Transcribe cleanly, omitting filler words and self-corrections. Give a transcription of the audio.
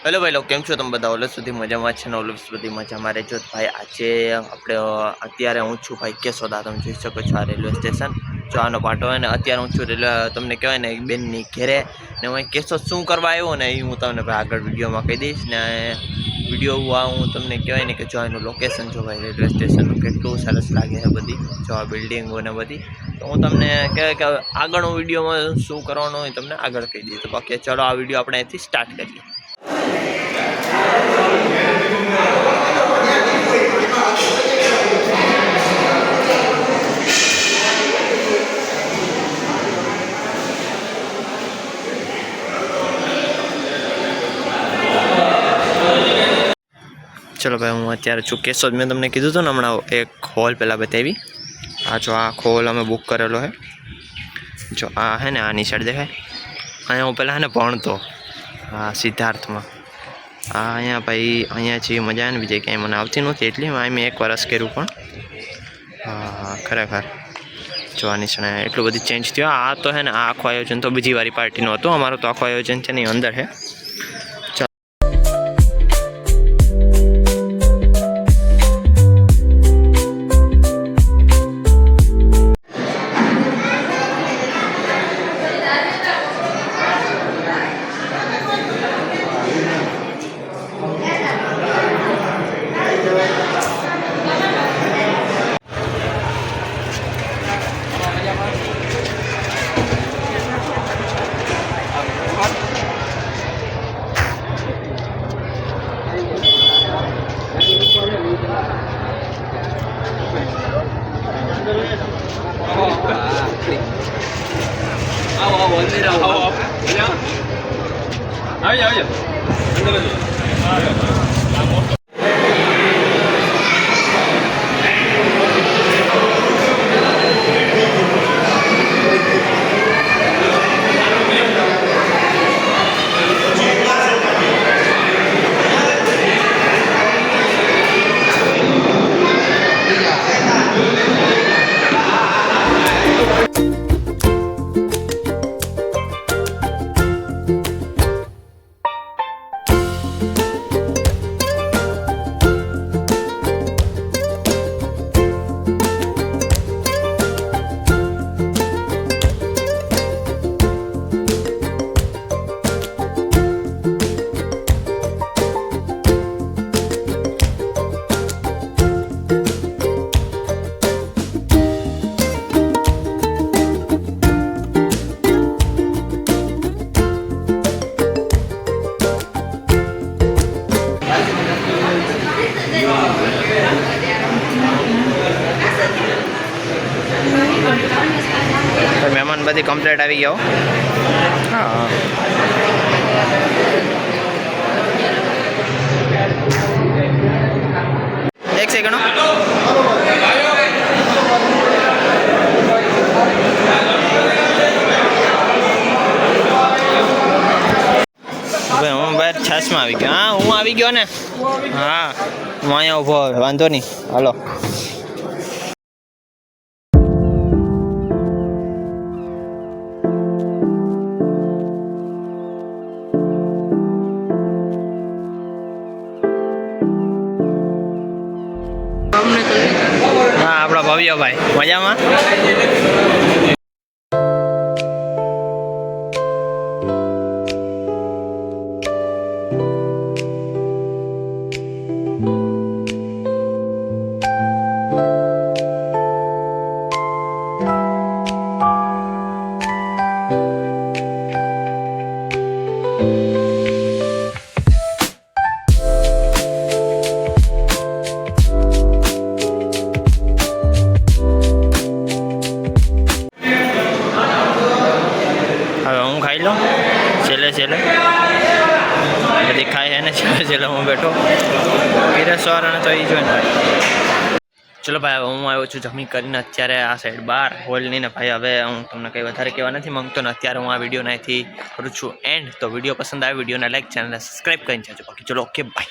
Hello भाई लोग केम छो तम बधा ओलस सुधी मजामां छे ने ओलस सुधी मजामां रहेजो। भाई आजे આપણે અત્યારે હું છું ભાઈ કેશોદા, તમે જોઈ શકો છો આ રેલવે સ્ટેશન જો આનો પાટો હોય ને અત્યારે હું છું રેલવે તમને કહેવાય ને બેનની ઘેરે ને હું કેશોદ શું કરવા આવ્યો ને એ હું તમને ભાઈ આગળ વિડીયોમાં કહી દઈશ ને વિડીયો હું તમને કહેવાય ને કે જો એનું લોકેશન જો ભાઈ રેલવે સ્ટેશનનું કેટલું સરસ લાગે છે બધી જો આ બિલ્ડિંગો ને બધી તો હું તમને કહેવાય કે આગળનો વિડીયોમાં શું કરવાનું હોય તમને આગળ કહી દઈશ। તો બાકી ચલો આ વિડીયો આપણે અહીંથી સ્ટાર્ટ કરીએ। चलो भाई हूँ अत्यारे छू केशोद। मैं तमने कीधुं हतुं ने हमणां एक हॉल पहला बतावी। आ जो आ हॉल अमे बुक करेलो है जो आ है ने आनी साइड देखाय अहींया हूँ पहला है ने भणतो हाँ सिद्धार्थ में अँ भाई अँ जी मजा ने बीजे क्या मैंने आती नहोती एटली मैं एक वर्ष कर्युं पण हाँ खरेखर जो आनी से एटलुं बधुं चेन्ज थयुं। आ तो है ने आ आखो आयोजन तो बीजी वारी पार्टीनुं हतुं, अमारुं तो आखो आयोजन छे ने अंदर है। मेहमान बधी कम्प्लीट आ गया। हाँ एक सेकंड हूँ बार छास में आ गया। हाँ हूँ आ गयो ने। हाँ हूँ अँ उभो वांधो नहीं हलो। हाँ अपना भव्य भाई मजा में। છેલ્લે બધી ખાય है ने છેલ્લે હું બેઠો પીરસવાળાને તો એ જોઈને ચલો ભાઈ હવે હું આવ્યો છું જમી કરીને અત્યારે આ સાઈડ બહાર હોલની ને ભાઈ હવે હું તમને કંઈ વધારે કહેવા નથી માંગતો ને અત્યારે હું આ વિડીયોને અહીંથી કરું છું એન્ડ। તો વિડીયો પસંદ આવે વિડીયોને લાઈક ચેનલને સબસ્ક્રાઈબ કરીને જાજો। બાકી ચલો ઓકે બાય।